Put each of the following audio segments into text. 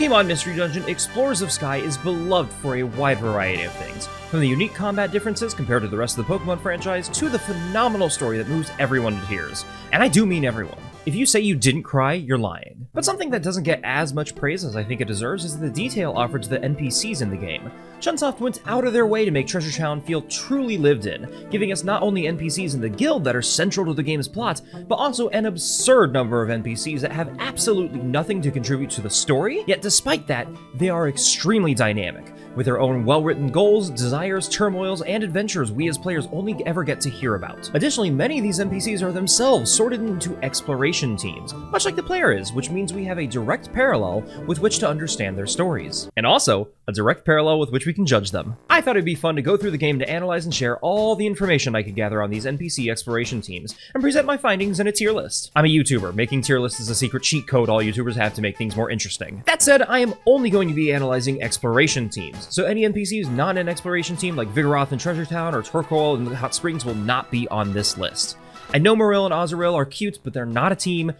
Pokémon Mystery Dungeon Explorers of Sky is beloved for a wide variety of things, from the unique combat differences compared to the rest of the Pokemon franchise to the phenomenal story that moves everyone to tears. And I do mean everyone. If you say you didn't cry, you're lying. But something that doesn't get as much praise as I think it deserves is the detail offered to the NPCs in the game. Chunsoft went out of their way to make Treasure Town feel truly lived in, giving us not only NPCs in the guild that are central to the game's plot, but also an absurd number of NPCs that have absolutely nothing to contribute to the story, yet despite that, they are extremely dynamic, with their own well-written goals, desires, turmoils, and adventures we as players only ever get to hear about. Additionally, many of these NPCs are themselves sorted into exploration teams, much like the player is, which means we have a direct parallel with which to understand their stories. And also, a direct parallel with which we can judge them. I thought it'd be fun to go through the game to analyze and share all the information I could gather on these NPC exploration teams, and present my findings in a tier list. I'm a YouTuber. Making tier lists is a secret cheat code all YouTubers have to make things more interesting. That said, I am only going to be analyzing exploration teams, so any NPCs not in an exploration team like Vigoroth and Treasure Town or Torkoal and Hot Springs will not be on this list. I know Marill and Azurill are cute, but they're not a team,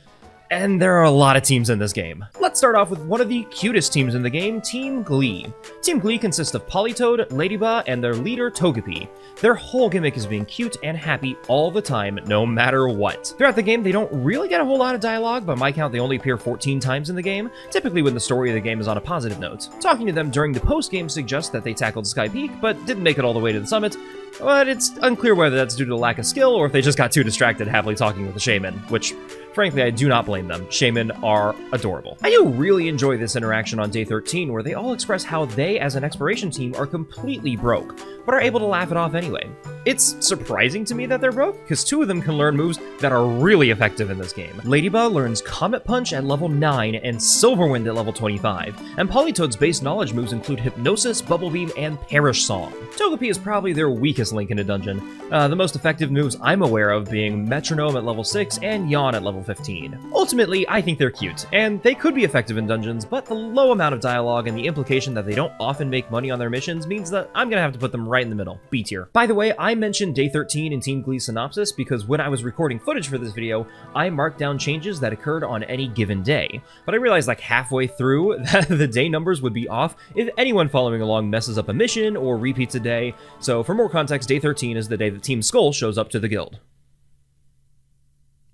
and there are a lot of teams in this game. Let's start off with one of the cutest teams in the game, Team Glee. Team Glee consists of Politoed, Ladybug, and their leader, Togepi. Their whole gimmick is being cute and happy all the time, no matter what. Throughout the game, they don't really get a whole lot of dialogue, by my count they only appear 14 times in the game, typically when the story of the game is on a positive note. Talking to them during the post-game suggests that they tackled Sky Peak, but didn't make it all the way to the summit, but it's unclear whether that's due to lack of skill or if they just got too distracted happily talking with the shaman, which, frankly, I do not blame them. Shaman are adorable. I do really enjoy this interaction on day 13 where they all express how they, as an exploration team, are completely broke, but are able to laugh it off anyway. It's surprising to me that they're broke, because two of them can learn moves that are really effective in this game. Ladybug learns Comet Punch at level 9 and Silverwind at level 25, and Politoad's base knowledge moves include Hypnosis, Bubble Beam, and Perish Song. Togepi is probably their weakest link in a dungeon, the most effective moves I'm aware of being Metronome at level 6 and Yawn at level 15. Ultimately, I think they're cute, and they could be effective in dungeons, but the low amount of dialogue and the implication that they don't often make money on their missions means that I'm gonna have to put them right in the middle, B tier. By the way, I mentioned day 13 in Team Glee's synopsis because when I was recording footage for this video, I marked down changes that occurred on any given day, but I realized like halfway through that the day numbers would be off if anyone following along messes up a mission or repeats a day, so for more context, day 13 is the day that Team Skull shows up to the guild.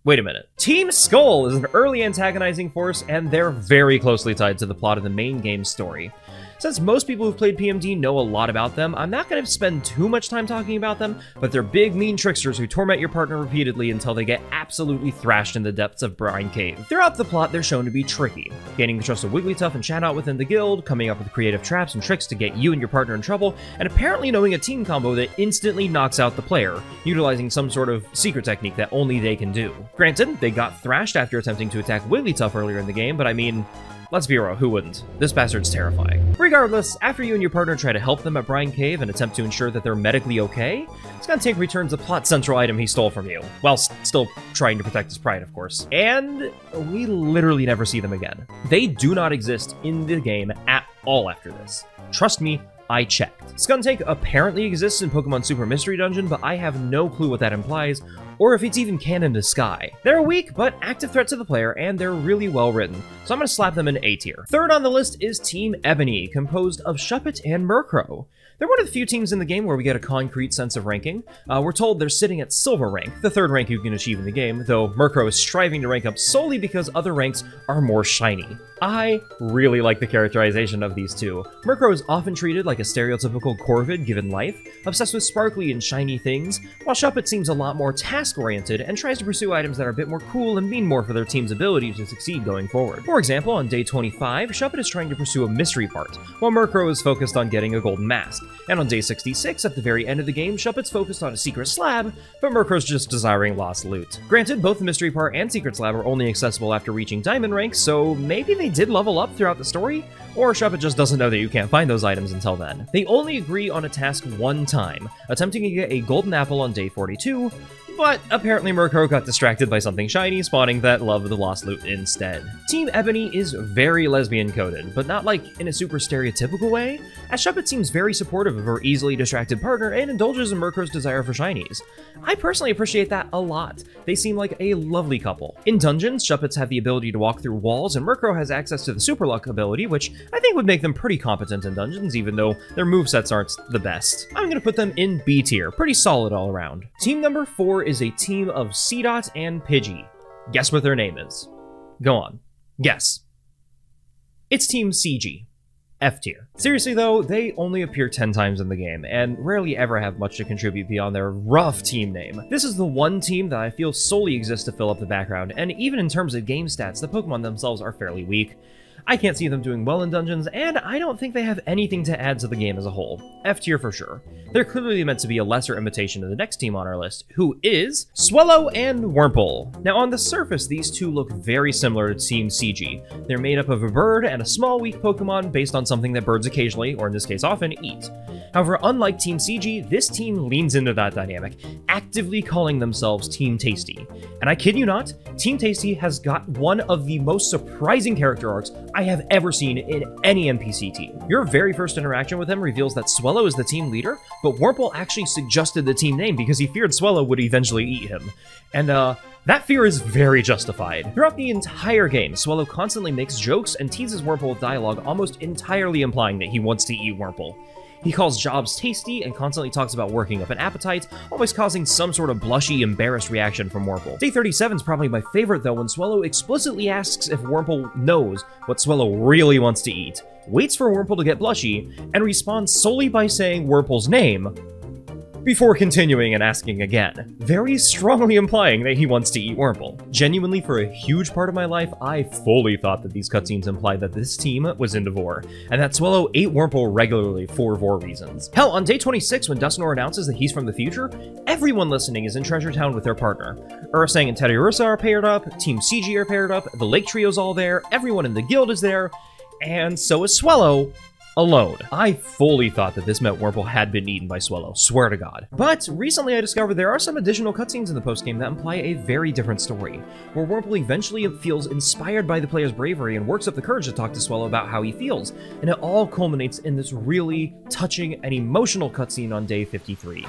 Wait a minute. Team Skull is an early antagonizing force, and they're very closely tied to the plot of the main game's story. Since most people who've played PMD know a lot about them, I'm not going to spend too much time talking about them, but they're big, mean tricksters who torment your partner repeatedly until they get absolutely thrashed in the depths of Brine Cave. Throughout the plot, they're shown to be tricky, gaining the trust of Wigglytuff and Shadow within the guild, coming up with creative traps and tricks to get you and your partner in trouble, and apparently knowing a team combo that instantly knocks out the player, utilizing some sort of secret technique that only they can do. Granted, they got thrashed after attempting to attack Wigglytuff earlier in the game, but I mean, let's be real, who wouldn't? This bastard's terrifying. Regardless, after you and your partner try to help them at Brine Cave and attempt to ensure that they're medically okay, Skuntank returns a plot central item he stole from you, while still trying to protect his pride, of course. And we literally never see them again. They do not exist in the game at all after this. Trust me, I checked. Skuntank apparently exists in Pokemon Super Mystery Dungeon, but I have no clue what that implies, or if it's even canon to Sky. They're a weak but active threat to the player, and they're really well written, so I'm gonna slap them in A tier. Third on the list is Team Ebony, composed of Shuppet and Murkrow. They're one of the few teams in the game where we get a concrete sense of ranking. We're told they're sitting at Silver rank, the third rank you can achieve in the game, though Murkrow is striving to rank up solely because other ranks are more shiny. I really like the characterization of these two. Murkrow is often treated like a stereotypical Corvid given life, obsessed with sparkly and shiny things, while Shuppet seems a lot more task-oriented and tries to pursue items that are a bit more cool and mean more for their team's ability to succeed going forward. For example, on day 25, Shuppet is trying to pursue a mystery part, while Murkrow is focused on getting a golden mask. And on day 66, at the very end of the game, Shuppet's focused on a secret slab, but Murkrow's just desiring lost loot. Granted, both the mystery part and secret slab are only accessible after reaching diamond rank, so maybe they did level up throughout the story, or Shuppet just doesn't know that you can't find those items until then. They only agree on a task one time, attempting to get a golden apple on day 42, But apparently Murkrow got distracted by something shiny, spawning that Love of the Lost loot instead. Team Ebony is very lesbian-coded, but not like in a super stereotypical way, as Shuppet seems very supportive of her easily distracted partner and indulges in Murkrow's desire for shinies. I personally appreciate that a lot. They seem like a lovely couple. In dungeons, Shuppets have the ability to walk through walls, and Murkrow has access to the Super Luck ability, which I think would make them pretty competent in dungeons, even though their movesets aren't the best. I'm gonna put them in B tier, pretty solid all around. Team number 4 is a team of Seedot and Pidgey. Guess what their name is. Go on. Guess. It's Team Seedgey. F tier. Seriously though, they only appear 10 times in the game, and rarely ever have much to contribute beyond their rough team name. This is the one team that I feel solely exists to fill up the background, and even in terms of game stats, the Pokemon themselves are fairly weak. I can't see them doing well in dungeons, and I don't think they have anything to add to the game as a whole. F tier for sure. They're clearly meant to be a lesser imitation of the next team on our list, who is Swellow and Wurmple. Now on the surface, these two look very similar to Team Seedgey. They're made up of a bird and a small weak Pokemon based on something that birds occasionally, or in this case often, eat. However, unlike Team Seedgey, this team leans into that dynamic, actively calling themselves Team Tasty. And I kid you not, Team Tasty has got one of the most surprising character arcs I have ever seen in any NPC team. Your very first interaction with him reveals that Swellow is the team leader, but Wurmple actually suggested the team name because he feared Swellow would eventually eat him. And that fear is very justified. Throughout the entire game, Swellow constantly makes jokes and teases Wurmple with dialogue almost entirely implying that he wants to eat Wurmple. He calls jobs tasty and constantly talks about working up an appetite, always causing some sort of blushy, embarrassed reaction from Wurmple. Day 37 is probably my favorite though, when Swellow explicitly asks if Wurmple knows what Swellow really wants to eat, waits for Wurmple to get blushy, and responds solely by saying Wurmple's name, before continuing and asking again, very strongly implying that he wants to eat Wurmple. Genuinely, for a huge part of my life, I fully thought that these cutscenes implied that this team was into Vore, and that Swellow ate Wurmple regularly for Vore reasons. Hell, on day 26, when Dusknoir announces that he's from the future, everyone listening is in Treasure Town with their partner. Ursang and Teddiursa are paired up, Team Seedgey are paired up, the Lake Trio's all there, everyone in the guild is there, and so is Swellow, alone. I fully thought that this meant Wurmple had been eaten by Swellow, swear to God. But recently I discovered there are some additional cutscenes in the postgame that imply a very different story, where Wurmple eventually feels inspired by the player's bravery and works up the courage to talk to Swellow about how he feels, and it all culminates in this really touching and emotional cutscene on day 53.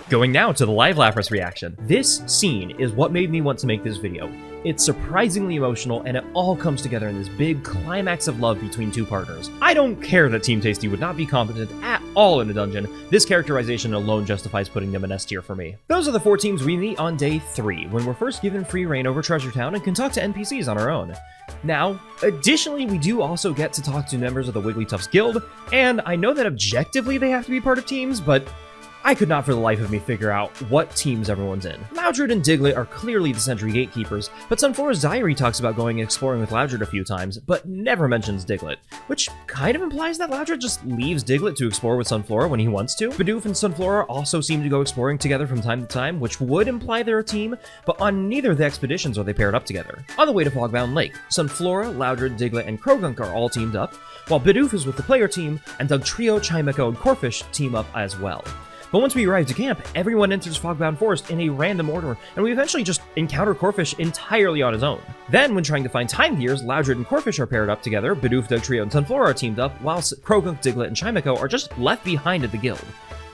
Going now to the live Lapras reaction. This scene is what made me want to make this video. It's surprisingly emotional, and it all comes together in this big climax of love between two partners. I don't care that Team Tasty would not be competent at all in a dungeon. This characterization alone justifies putting them in S tier for me. Those are the 4 teams we meet on day 3, when we're first given free reign over Treasure Town and can talk to NPCs on our own. Now, additionally, we do also get to talk to members of the Wigglytuff's guild, and I know that objectively they have to be part of teams, but I could not for the life of me figure out what teams everyone's in. Loudred and Diglett are clearly the Sentry Gatekeepers, but Sunflora's diary talks about going exploring with Loudred a few times, but never mentions Diglett, which kind of implies that Loudred just leaves Diglett to explore with Sunflora when he wants to. Bidoof and Sunflora also seem to go exploring together from time to time, which would imply they're a team, but on neither of the expeditions are they paired up together. On the way to Fogbound Lake, Sunflora, Loudred, Diglett, and Krogunk are all teamed up, while Bidoof is with the player team, and Dugtrio, Chimecho, and Corphish team up as well. But once we arrive to camp, everyone enters Fogbound Forest in a random order, and we eventually just encounter Corphish entirely on his own. Then, when trying to find time gears, Loudred and Corphish are paired up together, Bidoof, Dugtrio, and Sunflora are teamed up, whilst Krogunk, Diglett, and Chimecho are just left behind at the guild,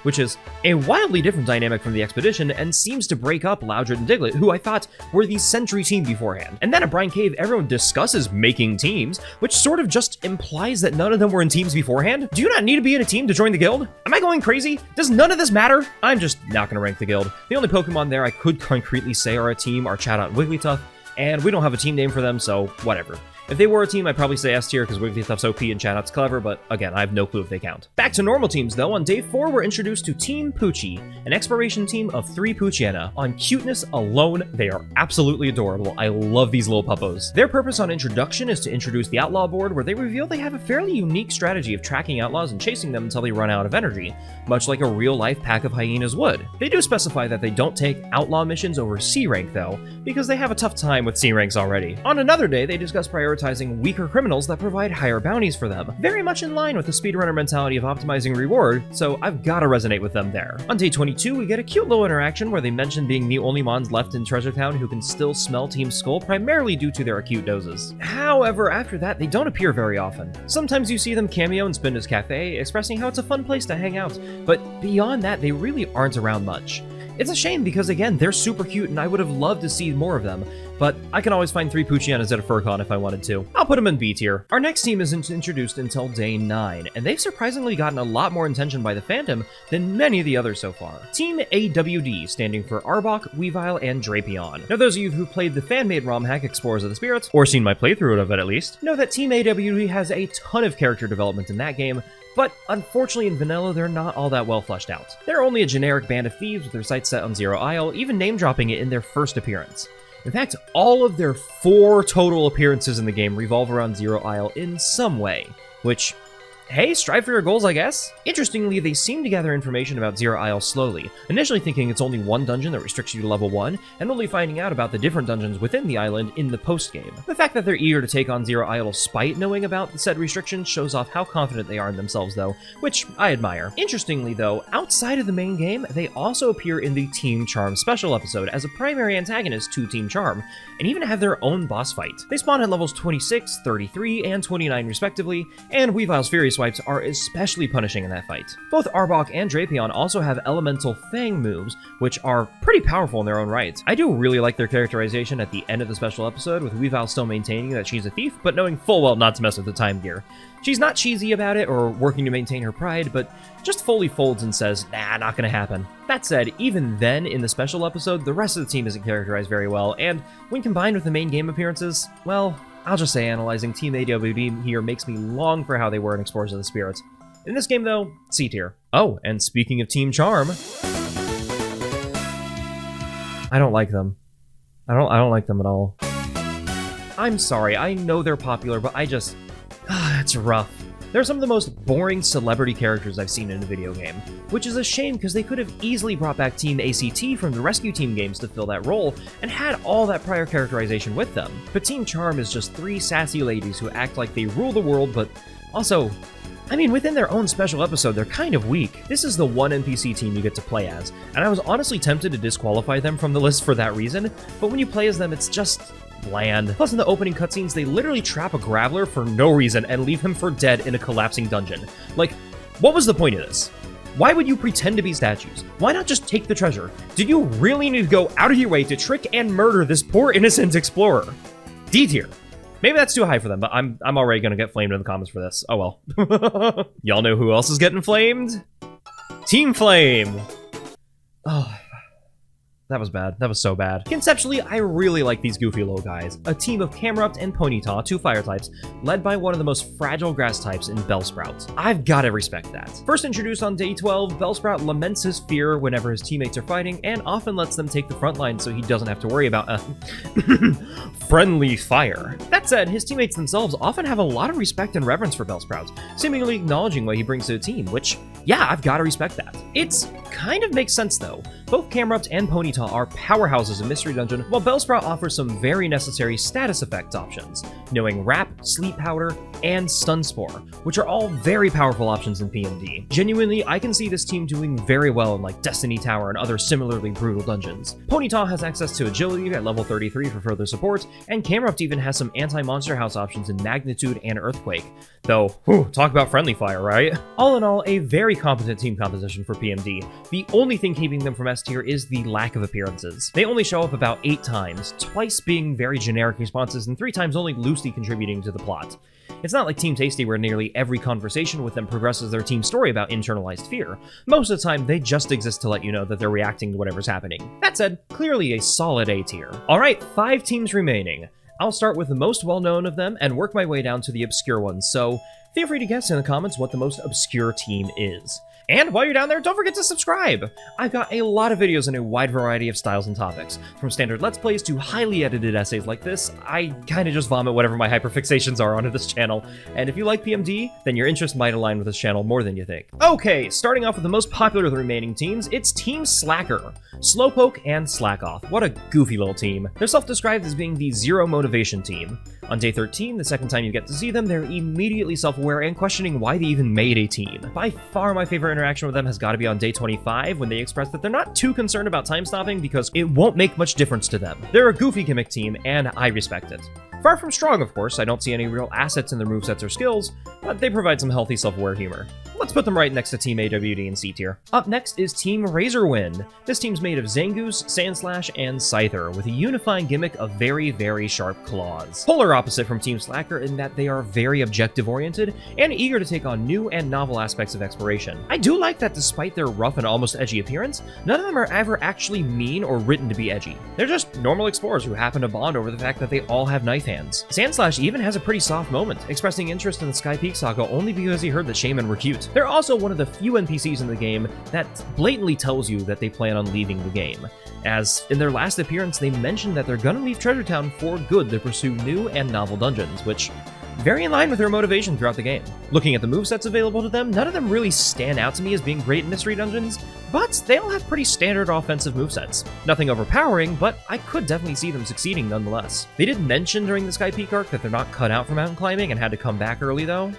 which is a wildly different dynamic from the expedition and seems to break up Loudred and Diglett, who I thought were the Sentry team beforehand. And then at Brine Cave, everyone discusses making teams, which sort of just implies that none of them were in teams beforehand. Do you not need to be in a team to join the guild? Am I going crazy? Does none of this matter? I'm just not going to rank the guild. The only Pokemon there I could concretely say are a team are Chatot and Wigglytuff, and we don't have a team name for them, so whatever. If they were a team, I'd probably say S tier because ODISeth's OP and Chatup's clever, but again, I have no clue if they count. Back to normal teams though, on day 4 we're introduced to Team Poochy, an exploration team of 3 poochyena. On cuteness alone, they are absolutely adorable. I love these little puppos. Their purpose on introduction is to introduce the outlaw board, where they reveal they have a fairly unique strategy of tracking outlaws and chasing them until they run out of energy, much like a real-life pack of hyenas would. They do specify that they don't take outlaw missions over C rank though, because they have a tough time with C ranks already. On another day, they discuss prioritizing weaker criminals that provide higher bounties for them, very much in line with the speedrunner mentality of optimizing reward, so I've gotta resonate with them there. On day 22, we get a cute little interaction where they mention being the only mons left in Treasure Town who can still smell Team Skull, primarily due to their acute noses. However, after that, they don't appear very often. Sometimes you see them cameo in Spinda's Cafe, expressing how it's a fun place to hang out, but beyond that, they really aren't around much. It's a shame because, again, they're super cute and I would have loved to see more of them, but I can always find 3 Poochyenas at a FurCon if I wanted to. I'll put them in B tier. Our next team isn't introduced until day 9, and they've surprisingly gotten a lot more attention by the fandom than many of the others so far. Team AWD, standing for Arbok, Weavile, and Drapion. Now those of you who played the fan-made ROM hack Explorers of the Spirits, or seen my playthrough of it at least, know that Team AWD has a ton of character development in that game, but unfortunately in vanilla, they're not all that well fleshed out. They're only a generic band of thieves with their sights set on Zero Isle, even name-dropping it in their first appearance. In fact, all of their 4 total appearances in the game revolve around Zero Isle in some way, which, hey, strive for your goals, I guess. Interestingly, they seem to gather information about Zero Isle slowly, initially thinking it's only one dungeon that restricts you to level 1, and only finding out about the different dungeons within the island in the post-game. The fact that they're eager to take on Zero Isle despite knowing about the said restrictions shows off how confident they are in themselves though, which I admire. Interestingly though, outside of the main game, they also appear in the Team Charm special episode as a primary antagonist to Team Charm, and even have their own boss fight. They spawn at levels 26, 33, and 29 respectively, and Weavile's Furious Swipes are especially punishing in that fight. Both Arbok and Drapion also have elemental Fang moves, which are pretty powerful in their own right. I do really like their characterization at the end of the special episode, with Weavile still maintaining that she's a thief, but knowing full well not to mess with the time gear. She's not cheesy about it or working to maintain her pride, but just fully folds and says, nah, not gonna happen. That said, even then, in the special episode, the rest of the team isn't characterized very well, and when combined with the main game appearances, well, I'll just say analyzing Team AWD here makes me long for how they were in Explorers of the Spirits. In this game, though, C tier. Oh, and speaking of Team Charm, I don't like them. I don't like them at all. I'm sorry, I know they're popular, but it's rough. They're some of the most boring celebrity characters I've seen in a video game, which is a shame because they could have easily brought back Team ACT from the Rescue Team games to fill that role, and had all that prior characterization with them. But Team Charm is just 3 sassy ladies who act like they rule the world, but also, I mean, within their own special episode, they're kind of weak. This is the one NPC team you get to play as, and I was honestly tempted to disqualify them from the list for that reason, but when you play as them, it's just bland. Plus, in the opening cutscenes, they literally trap a Graveler for no reason and leave him for dead in a collapsing dungeon. Like, what was the point of this? Why would you pretend to be statues? Why not just take the treasure? Did you really need to go out of your way to trick and murder this poor innocent explorer? D tier. Maybe that's too high for them, but I'm already gonna get flamed in the comments for this. Oh well. Y'all know who else is getting flamed? Team Flame! Oh, that was bad. That was so bad. Conceptually, I really like these goofy little guys. A team of Camerupt and Ponyta, 2 fire types, led by one of the most fragile grass types in Bellsprout. I've gotta respect that. First introduced on day 12, Bellsprout laments his fear whenever his teammates are fighting, and often lets them take the front line so he doesn't have to worry about friendly fire. That said, his teammates themselves often have a lot of respect and reverence for Bellsprout, seemingly acknowledging what he brings to the team, which, yeah, I've gotta respect that. It's kind of makes sense though. Both Camerupt and Ponyta are powerhouses in Mystery Dungeon, while Bellsprout offers some very necessary status effect options, knowing Wrap, Sleep Powder, and Stun Spore, which are all very powerful options in PMD. Genuinely, I can see this team doing very well in like Destiny Tower and other similarly brutal dungeons. Ponyta has access to Agility at level 33 for further support, and Camerupt even has some anti-monster house options in Magnitude and Earthquake. Though, whew, talk about friendly fire, right? All in all, a very competent team composition for PMD. The only thing keeping them from S tier is the lack of appearances. They only show up about 8 times, twice being very generic responses and 3 times only loosely contributing to the plot. It's not like Team Tasty where nearly every conversation with them progresses their team story about internalized fear. Most of the time, they just exist to let you know that they're reacting to whatever's happening. That said, clearly a solid A tier. Alright, 5 teams remaining. I'll start with the most well-known of them and work my way down to the obscure ones, so feel free to guess in the comments what the most obscure team is. And while you're down there, don't forget to subscribe! I've got a lot of videos in a wide variety of styles and topics. From standard Let's Plays to highly edited essays like this, I kinda just vomit whatever my hyperfixations are onto this channel. And if you like PMD, then your interest might align with this channel more than you think. Okay, starting off with the most popular of the remaining teams, it's Team Slacker. Slowpoke and Slackoff. What a goofy little team. They're self-described as being the zero motivation team. On day 13, the second time you get to see them, they're immediately self-aware and questioning why they even made a team. By far my favorite interaction with them has got to be on day 25, when they express that they're not too concerned about time stopping because it won't make much difference to them. They're a goofy gimmick team, and I respect it. Far from strong, of course, I don't see any real assets in their movesets or skills, but they provide some healthy self-aware humor. Let's put them right next to Team AWD and C tier. Up next is Team Razorwind. This team's made of Zangoose, Sandslash, and Scyther, with a unifying gimmick of very, very sharp claws. Polar opposite from Team Slacker in that they are very objective-oriented and eager to take on new and novel aspects of exploration. I do like that despite their rough and almost edgy appearance, none of them are ever actually mean or written to be edgy. They're just normal explorers who happen to bond over the fact that they all have knife hands. Sandslash even has a pretty soft moment, expressing interest in the Sky Peak saga only because he heard that Shaman were cute. They're also one of the few NPCs in the game that blatantly tells you that they plan on leaving the game, as in their last appearance they mentioned that they're gonna leave Treasure Town for good to pursue new and novel dungeons, which very in line with their motivation throughout the game. Looking at the movesets available to them, none of them really stand out to me as being great in mystery dungeons, but they all have pretty standard offensive movesets. Nothing overpowering, but I could definitely see them succeeding nonetheless. They did mention during the Sky Peak arc that they're not cut out for mountain climbing and had to come back early though.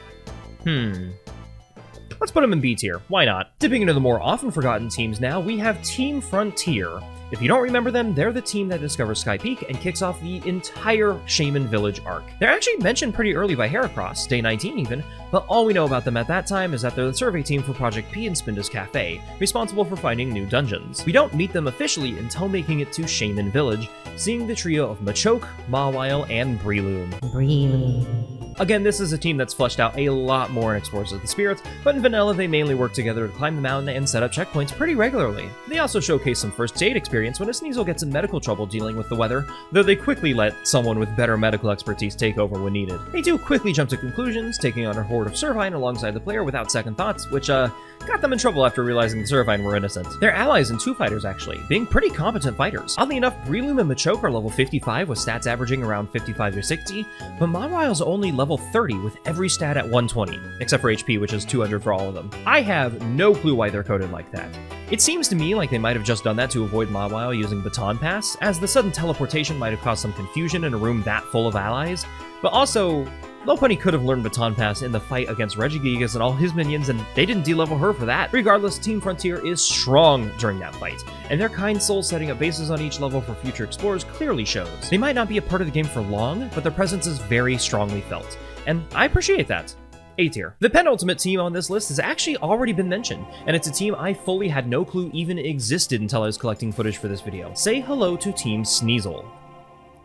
Let's put them in B tier, why not? Dipping into the more often forgotten teams now, we have Team Frontier. If you don't remember them, they're the team that discovers Sky Peak and kicks off the entire Shaman Village arc. They're actually mentioned pretty early by Heracross, day 19 even, but all we know about them at that time is that they're the survey team for Project P in Spinda's Cafe, responsible for finding new dungeons. We don't meet them officially until making it to Shaman Village, seeing the trio of Machoke, Mawile, and Breloom. Again, this is a team that's fleshed out a lot more in Explorers of the Spirits, but in Vanilla they mainly work together to climb the mountain and set up checkpoints pretty regularly. They also showcase some first aid experience when a Sneasle gets in medical trouble dealing with the weather, though they quickly let someone with better medical expertise take over when needed. They do quickly jump to conclusions, taking on a horde of Servine alongside the player without second thoughts, which got them in trouble after realizing the Servine were innocent. They're allies in two fighters actually, being pretty competent fighters. Oddly enough, Breloom and Machoke are level 55 with stats averaging around 55 or 60, but Mawile's only level 30 with every stat at 120, except for HP, which is 200 for all of them. I have no clue why they're coded like that. It seems to me like they might have just done that to avoid Mawile using Baton Pass, as the sudden teleportation might have caused some confusion in a room that full of allies, but also Lopunny could have learned Baton Pass in the fight against Regigigas and all his minions, and they didn't de-level her for that. Regardless, Team Frontier is strong during that fight, and their kind soul setting up bases on each level for future explorers clearly shows. They might not be a part of the game for long, but their presence is very strongly felt, and I appreciate that. A tier. The penultimate team on this list has actually already been mentioned, and it's a team I fully had no clue even existed until I was collecting footage for this video. Say hello to Team Sneasle.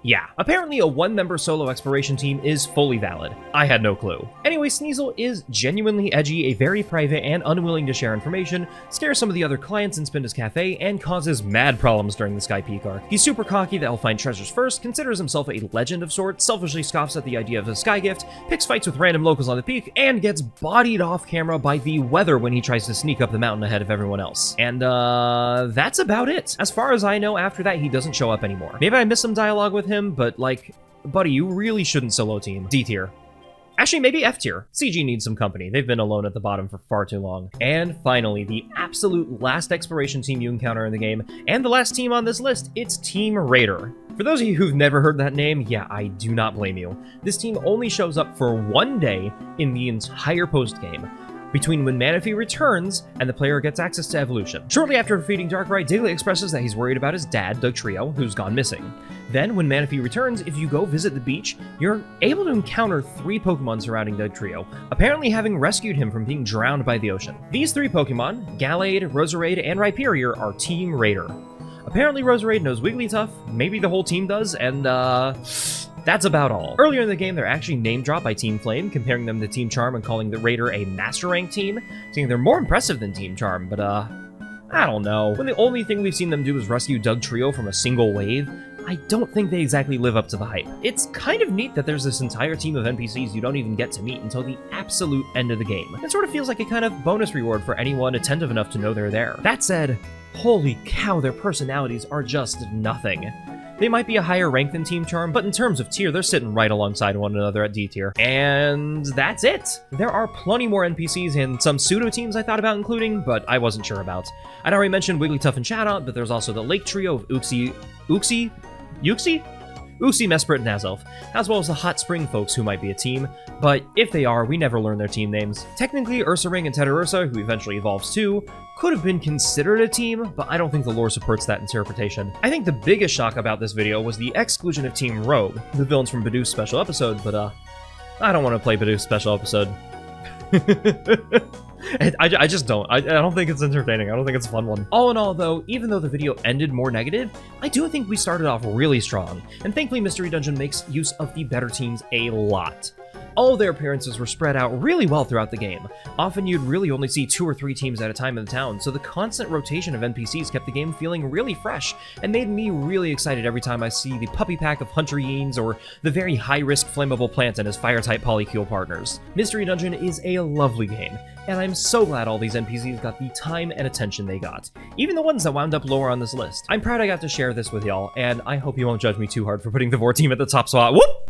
Yeah, apparently a one-member solo exploration team is fully valid. I had no clue. Anyway, Sneasle is genuinely edgy, a very private and unwilling to share information, scares some of the other clients in Spinda's Cafe, and causes mad problems during the Sky Peak arc. He's super cocky that he'll find treasures first, considers himself a legend of sorts, selfishly scoffs at the idea of a sky gift, picks fights with random locals on the peak, and gets bodied off camera by the weather when he tries to sneak up the mountain ahead of everyone else. And that's about it. As far as I know, after that he doesn't show up anymore. Maybe I missed some dialogue with him, but like, buddy, you really shouldn't solo team. D tier. Actually, maybe F tier. Seedgey needs some company. They've been alone at the bottom for far too long. And finally, the absolute last exploration team you encounter in the game, and the last team on this list, it's Team Raider. For those of you who've never heard that name, yeah, I do not blame you. This team only shows up for one day in the entire post-game, between when Manaphy returns and the player gets access to evolution. Shortly after defeating Darkrai, Diglett expresses that he's worried about his dad, Dugtrio, who's gone missing. Then, when Manaphy returns, if you go visit the beach, you're able to encounter 3 Pokemon surrounding Dugtrio, apparently having rescued him from being drowned by the ocean. These 3 Pokemon, Gallade, Roserade, and Rhyperior, are Team Raider. Apparently Roserade knows Wigglytuff, maybe the whole team does, and that's about all. Earlier in the game, they're actually name-dropped by Team Flame, comparing them to Team Charm and calling the Raider a Master Rank team, saying they're more impressive than Team Charm, but I don't know. When the only thing we've seen them do is rescue Dugtrio from a single wave, I don't think they exactly live up to the hype. It's kind of neat that there's this entire team of NPCs you don't even get to meet until the absolute end of the game. It sort of feels like a kind of bonus reward for anyone attentive enough to know they're there. That said, holy cow, their personalities are just nothing. They might be a higher rank than Team Charm, but in terms of tier, they're sitting right alongside one another at D tier. And that's it! There are plenty more NPCs and some pseudo-teams I thought about including, but I wasn't sure about. I'd already mentioned Wigglytuff and Chatot, but there's also the Lake Trio of Uxie, Mesprit, and Azelf, as well as the Hot Spring folks who might be a team, but if they are, we never learn their team names. Technically, Ursaring and Teddiursa, who eventually evolves too, could have been considered a team, but I don't think the lore supports that interpretation. I think the biggest shock about this video was the exclusion of Team Rogue, the villains from Bidoof's special episode, but I don't want to play Bidoof's special episode. I just don't. I don't think it's entertaining. I don't think it's a fun one. All in all, though, even though the video ended more negative, I do think we started off really strong, and thankfully Mystery Dungeon makes use of the better teams a lot. All of their appearances were spread out really well throughout the game. Often you'd really only see 2 or 3 teams at a time in the town, so the constant rotation of NPCs kept the game feeling really fresh, and made me really excited every time I see the puppy pack of Hunter-Yeens or the very high-risk Flammable Plant and his Fire-type Polycule partners. Mystery Dungeon is a lovely game, and I'm so glad all these NPCs got the time and attention they got, even the ones that wound up lower on this list. I'm proud I got to share this with y'all, and I hope you won't judge me too hard for putting the Vore team at the top spot. Whoop!